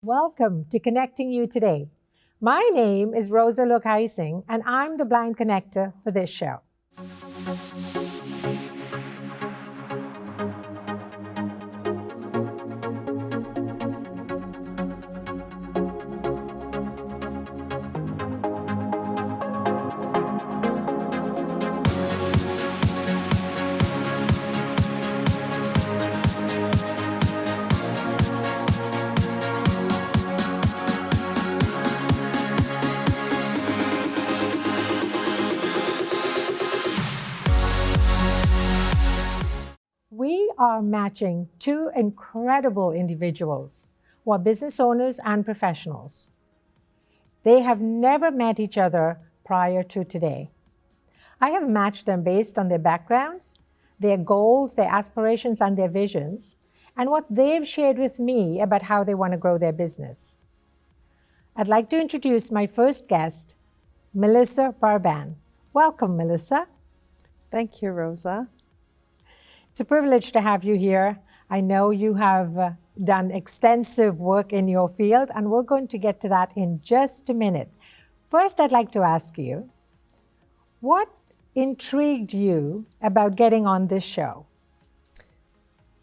Welcome to Connecting You Today. My name is Rosa Lokaising, and I'm the blind connector for this show. We are matching two incredible individuals who are business owners and professionals. They have never met each other prior to today. I have matched them based on their backgrounds, their goals, their aspirations, and their visions, and what they've shared with me about how they want to grow their business. I'd like to introduce my first guest, Melissa Barban. Welcome, Melissa. Thank you, Rosa. It's a privilege to have you here. I know you have done extensive work in your field, and we're going to get to that in just a minute. First, I'd like to ask you, what intrigued you about getting on this show?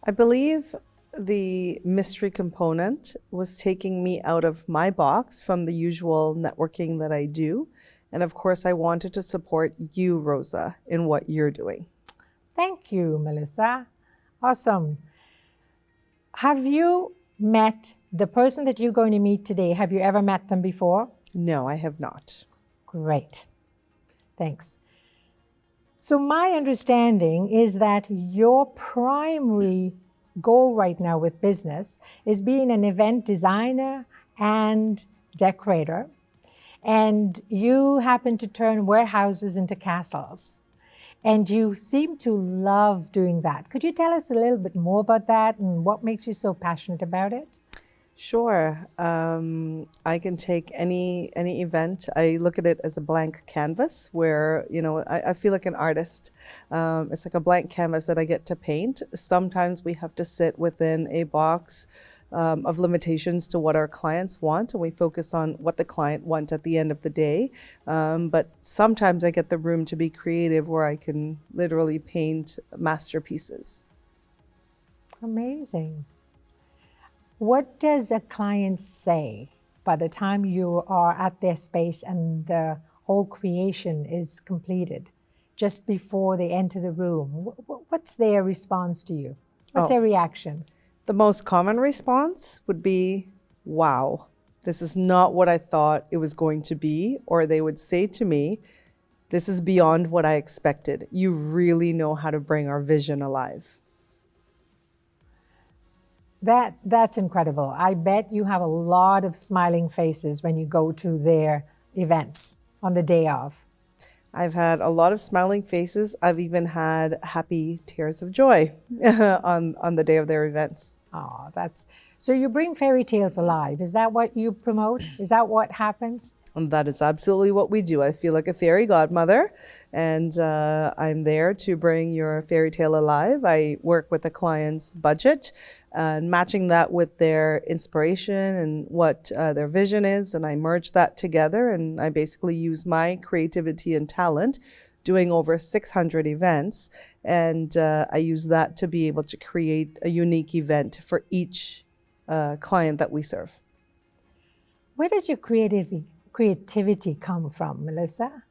I believe the mystery component was taking me out of my box from the usual networking that I do. And of course, I wanted to support you, Rosa, in what you're doing. Thank you, Melissa. Awesome. Have you met the person that you're going to meet today? Have you ever met them before? No, I have not. Great. Thanks. So my understanding is that your primary goal right now with business is being an event designer and decorator, and you happen to turn warehouses into castles. And you seem to love doing that. Could you tell us a little bit more about that and what makes you so passionate about it? Sure. I can take any event. I look at it as a blank canvas where, I feel like an artist. It's like a blank canvas that I get to paint. Sometimes we have to sit within a box of limitations to what our clients want, and we focus on what the client wants at the end of the day. But sometimes I get the room to be creative where I can literally paint masterpieces. Amazing. What does a client say by the time you are at their space and the whole creation is completed, just before they enter the room? What's their response to you? What's their reaction? The most common response would be, wow, this is not what I thought it was going to be. Or they would say to me, this is beyond what I expected. You really know how to bring our vision alive. That's incredible. I bet you have a lot of smiling faces when you go to their events on the day of. I've had a lot of smiling faces. I've even had happy tears of joy on the day of their events. Oh, so you bring fairy tales alive. Is that what you promote? Is that what happens? And that is absolutely what we do. I feel like a fairy godmother, and I'm there to bring your fairy tale alive. I work with the client's budget and matching that with their inspiration and what their vision is, and I merge that together, and I basically use my creativity and talent doing over 600 events, and I use that to be able to create a unique event for each client that we serve. Where does your creativity come from, Melissa?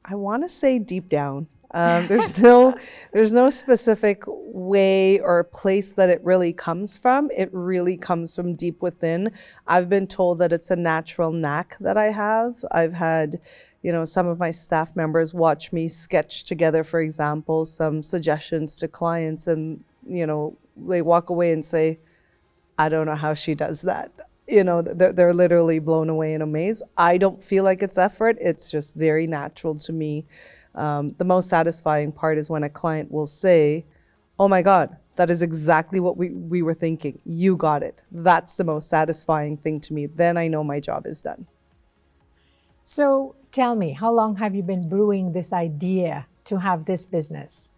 I want to say deep down. There's no specific way or place that it really comes from. It really comes from deep within. I've been told that it's a natural knack that I have. I've had, some of my staff members watch me sketch together, for example, some suggestions to clients, and, they walk away and say, I don't know how she does that. They're literally blown away and amazed. I don't feel like it's effort. It's just very natural to me. The most satisfying part is when a client will say, oh my God, that is exactly what we were thinking. You got it. That's the most satisfying thing to me. Then I know my job is done. So tell me, how long have you been brewing this idea to have this business?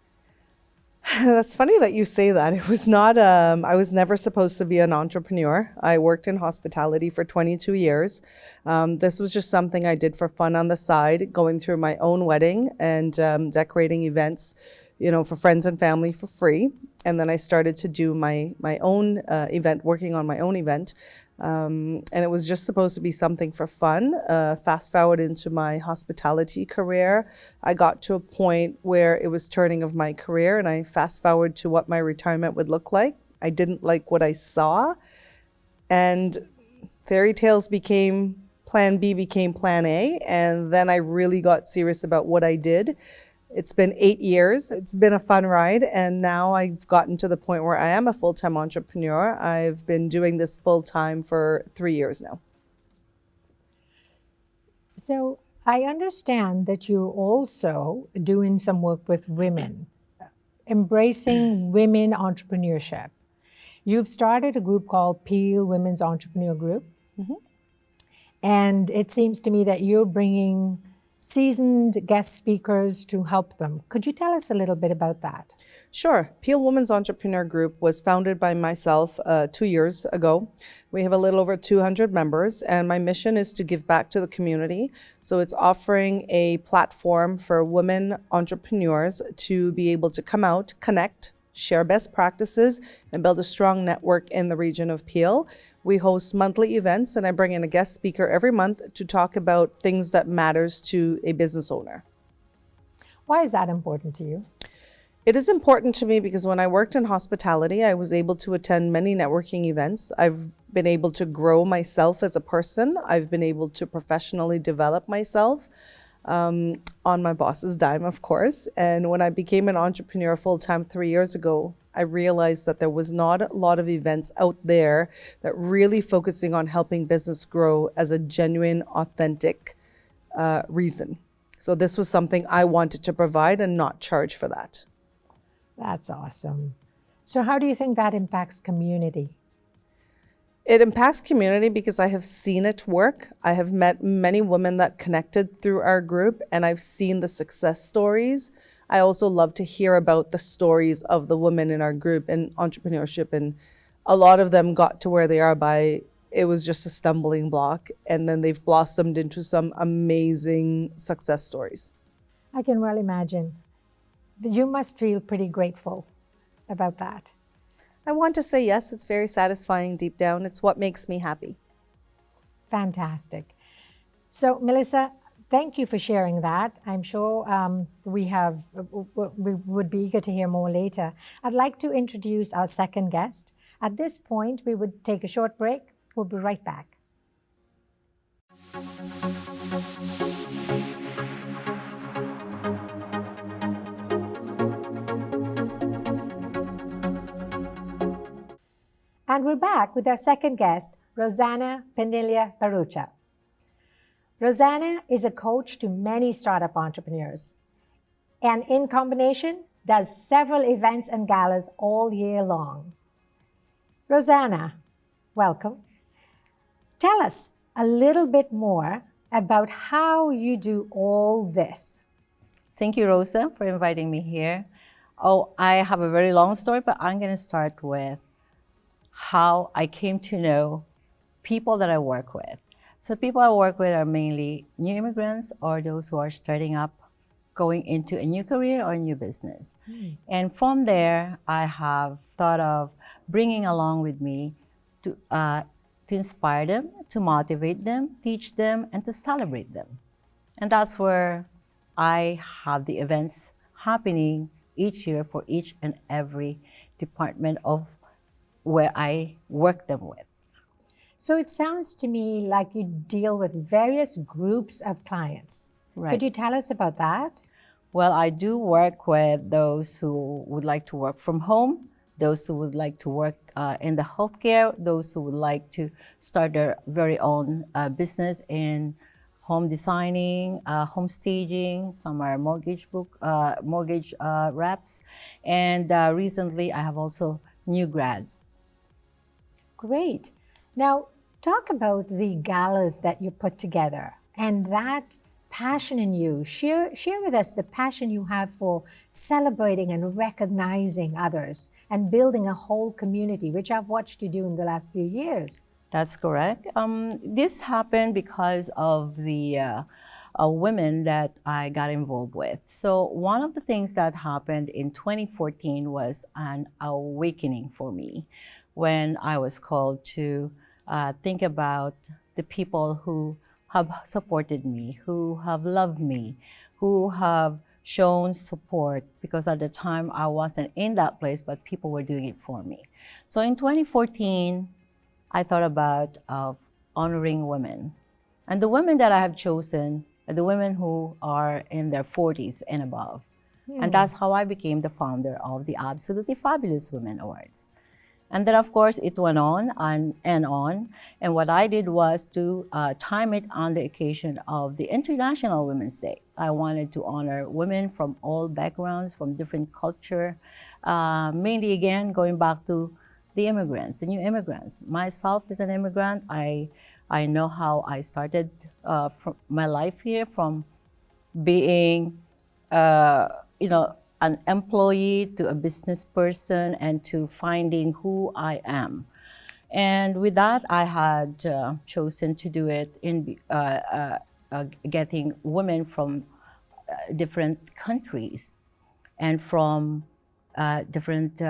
That's funny that you say that. It was not, I was never supposed to be an entrepreneur. I worked in hospitality for 22 years. This was just something I did for fun on the side, going through my own wedding and decorating events, for friends and family for free. And then I started to do my own event, working on my own event. And it was just supposed to be something for fun. Fast forward into my hospitality career, I got to a point where it was turning of my career, and I fast forward to what my retirement would look like. I didn't like what I saw, and fairy tales became plan B, became plan A, and then I really got serious about what I did. It's been 8 years. It's been a fun ride. And now I've gotten to the point where I am a full-time entrepreneur. I've been doing this full-time for 3 years now. So I understand that you're also doing some work with women, embracing women entrepreneurship. You've started a group called Peel Women's Entrepreneur Group. Mm-hmm. And it seems to me that you're bringing seasoned guest speakers to help them. Could you tell us a little bit about that? Sure. Peel Women's Entrepreneur Group was founded by myself 2 years ago. We have a little over 200 members, and my mission is to give back to the community. So it's offering a platform for women entrepreneurs to be able to come out, connect, share best practices, and build a strong network in the region of Peel. We host monthly events, and I bring in a guest speaker every month to talk about things that matters to a business owner. Why is that important to you? It is important to me because when I worked in hospitality, I was able to attend many networking events. I've been able to grow myself as a person. I've been able to professionally develop myself on my boss's dime, of course. And when I became an entrepreneur full-time 3 years ago, I realized that there was not a lot of events out there that really focusing on helping business grow as a genuine, authentic reason. So this was something I wanted to provide and not charge for that. That's awesome. So how do you think that impacts community? It impacts community because I have seen it work. I have met many women that connected through our group, and I've seen the success stories. I also love to hear about the stories of the women in our group in entrepreneurship, and a lot of them got to where they are by, it was just a stumbling block, and then they've blossomed into some amazing success stories. I can well imagine. You must feel pretty grateful about that. I want to say yes, it's very satisfying deep down. It's what makes me happy. Fantastic. So, Melissa, thank you for sharing that. I'm sure we would be eager to hear more later. I'd like to introduce our second guest. At this point, we would take a short break. We'll be right back. And we're back with our second guest, Rosanna Penilla-Barucha. Rosanna is a coach to many startup entrepreneurs, and in combination, does several events and galas all year long. Rosanna, welcome. Tell us a little bit more about how you do all this. Thank you, Rosa, for inviting me here. Oh, I have a very long story, but I'm going to start with how I came to know people that I work with. So people I work with are mainly new immigrants or those who are starting up, going into a new career or a new business. And from there, I have thought of bringing along with me to inspire them, to motivate them, teach them, and to celebrate them. And that's where I have the events happening each year for each and every department of where I work them with. So it sounds to me like you deal with various groups of clients. Right. Could you tell us about that? Well, I do work with those who would like to work from home, those who would like to work in the healthcare, those who would like to start their very own business in home designing, home staging. Some are mortgage reps, and recently I have also new grads. Great. Now, talk about the galas that you put together and that passion in you. Share with us the passion you have for celebrating and recognizing others and building a whole community, which I've watched you do in the last few years. That's correct. This happened because of the women that I got involved with. So one of the things that happened in 2014 was an awakening for me when I was called to think about the people who have supported me, who have loved me, who have shown support, because at the time I wasn't in that place, but people were doing it for me. So in 2014, I thought about honoring women. And the women that I have chosen are the women who are in their 40s and above. And that's how I became the founder of the Absolutely Fabulous Women Awards. And then, of course, it went on and on. And what I did was to time it on the occasion of the International Women's Day. I wanted to honor women from all backgrounds, from different culture, mainly, again, going back to the immigrants, the new immigrants. Myself as an immigrant, I know how I started from my life here, from being, an employee to a business person and to finding who I am. And with that, I had chosen to do it in getting women from different countries and from different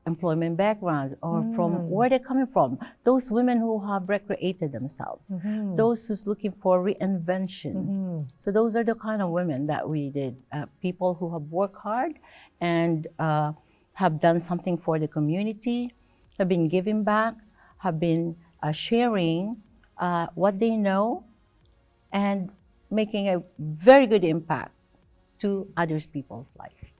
employment backgrounds, or from where they're coming from. Those women who have recreated themselves, those who's looking for reinvention. So those are the kind of women that we did. People who have worked hard and have done something for the community, have been giving back, have been sharing what they know and making a very good impact to others people's life.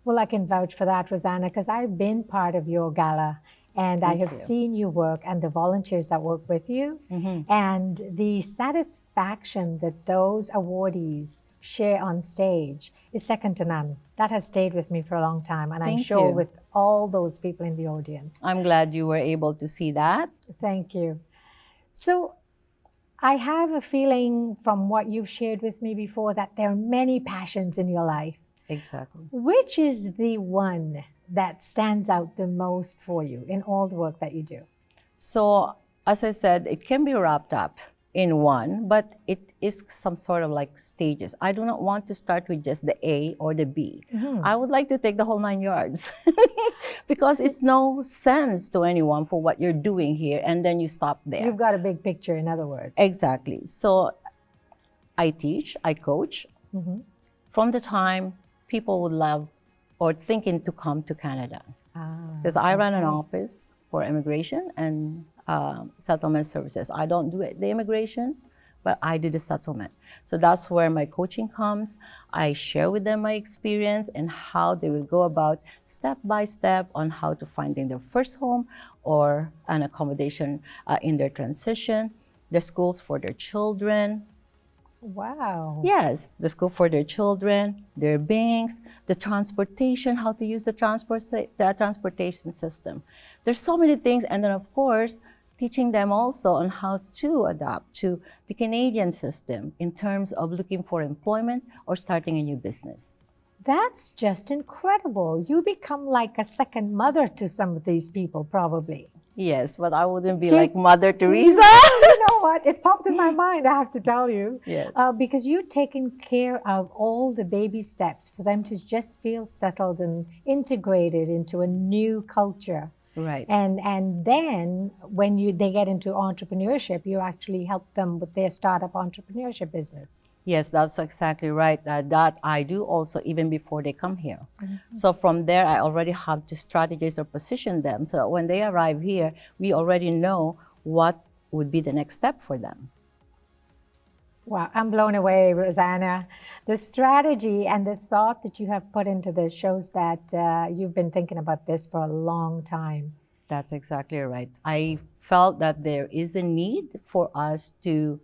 Well, I can vouch for that, Rosanna, because I've been part of your gala and I have seen you work and the volunteers that work with you. And the satisfaction that those awardees share on stage is second to none. That has stayed with me for a long time, and I'm sure with all those people in the audience. I'm glad you were able to see that. Thank you. So I have a feeling from what you've shared with me before that there are many passions in your life. Exactly. Which is the one that stands out the most for you in all the work that you do? So, as I said, it can be wrapped up in one, but it is some sort of like stages. I do not want to start with just the A or the B. I would like to take the whole 9 yards because it's no sense to anyone for what you're doing here and then you stop there. You've got a big picture, in other words. Exactly. So I teach, I coach. From the time people would love or thinking to come to Canada. Because I run an office for immigration and settlement services. I don't do the immigration, but I do the settlement. So that's where my coaching comes. I share with them my experience and how they will go about step by step on how to finding their first home or an accommodation in their transition, the schools for their children. Wow. Yes, the school for their children, their banks, the transportation, how to use the transportation system. There's so many things. And then, of course, teaching them also on how to adapt to the Canadian system in terms of looking for employment or starting a new business. That's just incredible. You become like a second mother to some of these people, probably. Yes, but I wouldn't be like Mother Teresa. You know what? It popped in my mind, I have to tell you. Yes. Because you're taking care of all the baby steps for them to just feel settled and integrated into a new culture. Right. And then when they get into entrepreneurship, you actually help them with their startup entrepreneurship business. Yes, that's exactly right. That I do also even before they come here. So from there, I already have to strategize or position them so that when they arrive here, we already know what would be the next step for them. Wow, I'm blown away, Rosanna. The strategy and the thought that you have put into this shows that you've been thinking about this for a long time. That's exactly right. I felt that there is a need for us to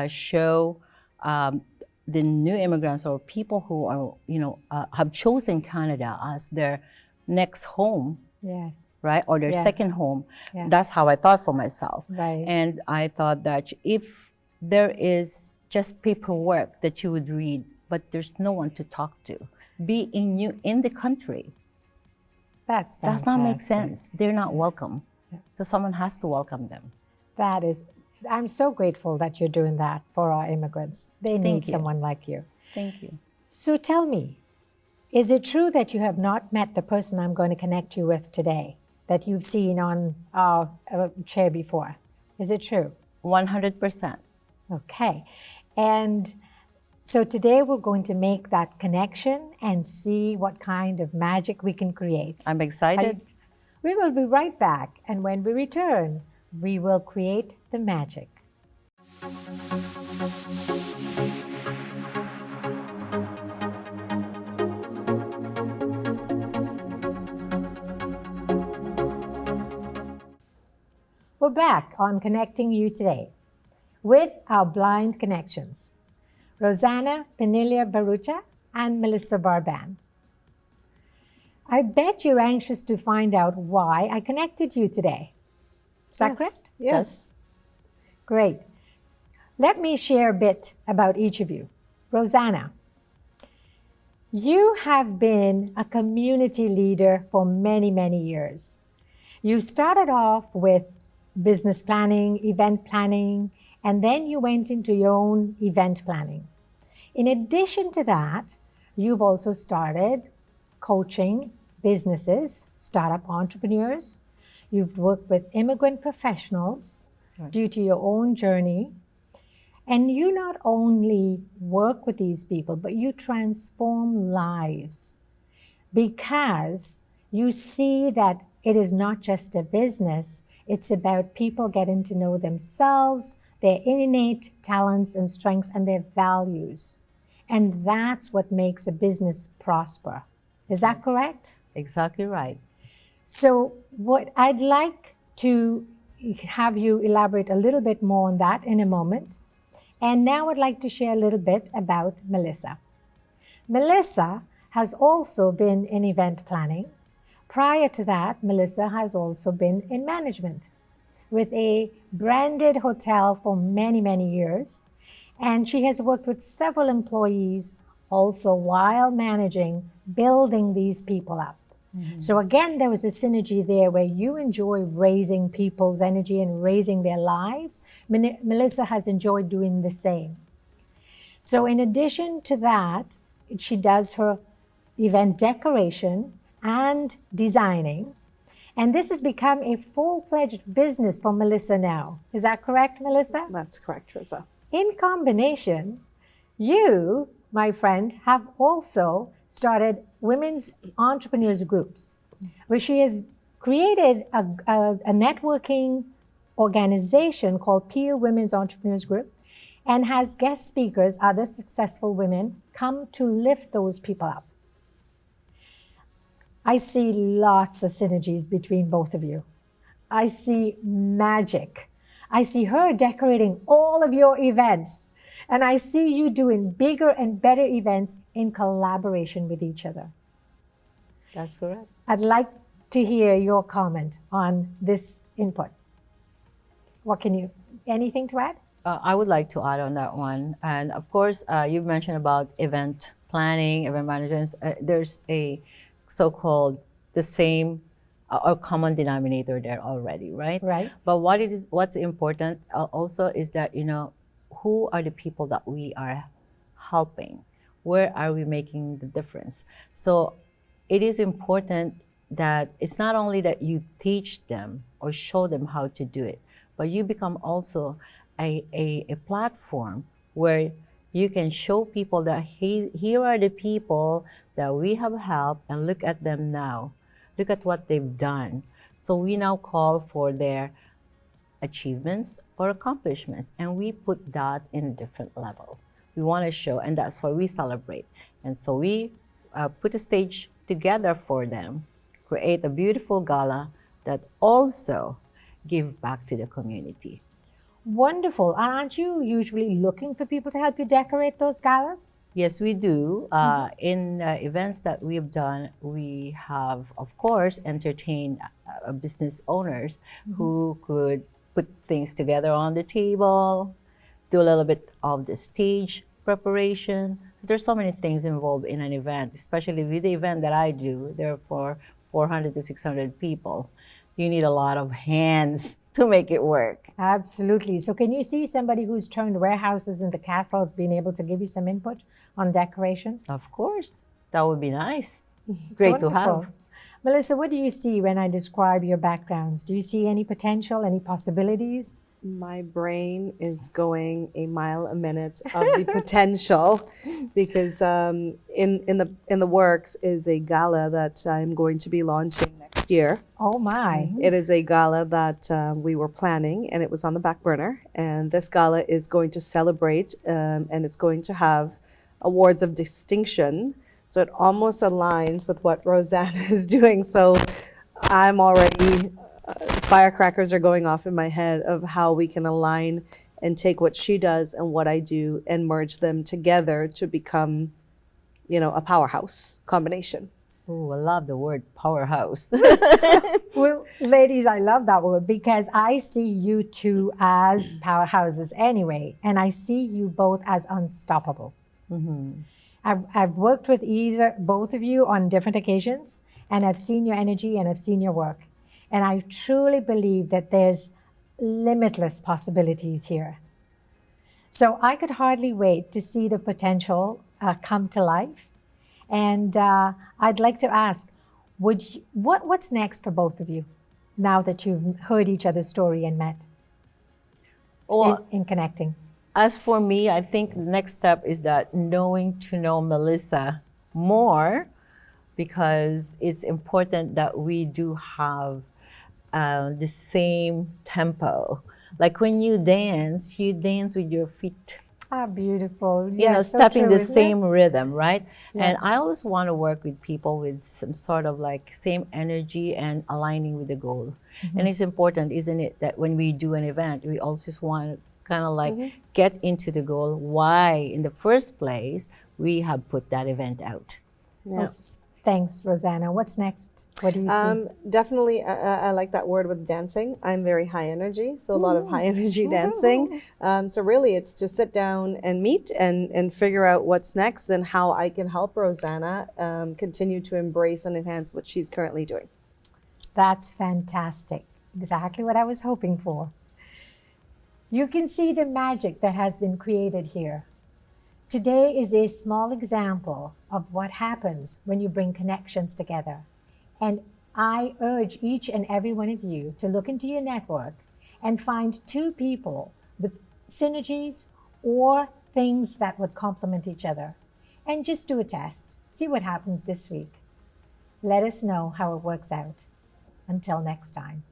show the new immigrants or people who are, have chosen Canada as their next home. Yes. Right? Or their second home. Yeah. That's how I thought for myself. Right. And I thought that if there is just paperwork that you would read, but there's no one to talk to. Being you in the country That's does not make fantastic. sense. They're not welcome. So someone has to welcome them. That is, I'm so grateful that you're doing that for our immigrants. They need you. someone like you. Thank you. So tell me, is it true that you have not met the person I'm going to connect you with today, that you've seen on our chair before? Is it true? 100%. Okay. And so today we're going to make that connection and see what kind of magic we can create. I'm excited. We will be right back, and when we return, we will create the magic. We're back on Connecting You today with our blind connections, Rosanna Pinilia Barucha and Melissa Barban. I bet you're anxious to find out why I connected you today. Is that correct? Yes. Great. Let me share a bit about each of you. Rosanna, you have been a community leader for many, many years. You started off with business planning, event planning, and then you went into your own event planning. In addition to that, you've also started coaching businesses, startup entrepreneurs. You've worked with immigrant professionals due to your own journey. And you not only work with these people, but you transform lives because you see that it is not just a business, it's about people getting to know themselves, their innate talents and strengths, and their values. And that's what makes a business prosper. Is that correct? Exactly right. So what I'd like to have you elaborate a little bit more on that in a moment. And now I'd like to share a little bit about Melissa. Melissa has also been in event planning. Prior to that, Melissa has also been in management with a branded hotel for many, many years. And she has worked with several employees also while managing, building these people up. So again, there was a synergy there where you enjoy raising people's energy and raising their lives. Melissa has enjoyed doing the same. So in addition to that, she does her event decoration and designing. And this has become a full-fledged business for Melissa now. Is that correct, Melissa? That's correct, Rosa. In combination, you, my friend, have also started women's entrepreneurs groups, where she has created a networking organization called Peel Women's Entrepreneurs Group and has guest speakers, other successful women, come to lift those people up. I see lots of synergies between both of you. I see magic. I see her decorating all of your events. And I see you doing bigger and better events in collaboration with each other. That's correct. I'd like to hear your comment on this input. Anything to add? I would like to add on that one. And of course, you've mentioned about event planning, event management. There's a so-called the same or common denominator there already, right? Right. But what's important also is that, who are the people that we are helping? Where are we making the difference? So it is important that it's not only that you teach them or show them how to do it, but you become also a platform where you can show people that here are the people that we have helped, and look at them now. Look at what they've done. So we now call for their achievements or accomplishments, and we put that in a different level. We want to show, and that's why we celebrate. And so we put a stage together for them, create a beautiful gala that also give back to the community. Wonderful. Aren't you usually looking for people to help you decorate those galas? Yes, we do. In events that we've done, we have, of course, entertained business owners who could put things together on the table, do a little bit of the stage preparation. So there's so many things involved in an event, especially with the event that I do. There are for 400 to 600 people. You need a lot of hands to make it work. Absolutely. So can you see somebody who's turned warehouses into castles being able to give you some input on decoration? Of course, that would be nice. Great to Wonderful. have. Melissa, what do you see when I describe your backgrounds? Do you see any potential, any possibilities? My brain is going a mile a minute of the potential, because in the works is a gala that I'm going to be launching next year. Oh my. It is a gala that we were planning, and it was on the back burner. And this gala is going to celebrate, and it's going to have awards of distinction. So it almost aligns with what Rosanna is doing. So I'm already, firecrackers are going off in my head of how we can align and take what she does and what I do and merge them together to become, a powerhouse combination. Ooh, I love the word powerhouse. Well, ladies, I love that word because I see you two as powerhouses anyway, and I see you both as unstoppable. I've worked with both of you on different occasions, and I've seen your energy and I've seen your work. And I truly believe that there's limitless possibilities here. So I could hardly wait to see the potential come to life. And I'd like to ask, what's next for both of you now that you've heard each other's story and met in connecting? As for me, I think the next step is that knowing to know Melissa more, because it's important that we do have the same tempo. Like when you dance with your feet. Ah, beautiful. Stepping the same rhythm, right? Yeah. And I always want to work with people with some sort of like same energy and aligning with the goal. And it's important, isn't it, that when we do an event, we also just want to kind of like get into the goal, why in the first place we have put that event out. Yeah. Well, thanks, Rosanna. What's next? What do you see? Definitely, I like that word with dancing. I'm very high energy, so a lot of high energy dancing. So really, it's to sit down and meet and figure out what's next and how I can help Rosanna continue to embrace and enhance what she's currently doing. That's fantastic. Exactly what I was hoping for. You can see the magic that has been created here. Today is a small example of what happens when you bring connections together. And I urge each and every one of you to look into your network and find two people with synergies or things that would complement each other. And just do a test. See what happens this week. Let us know how it works out. Until next time.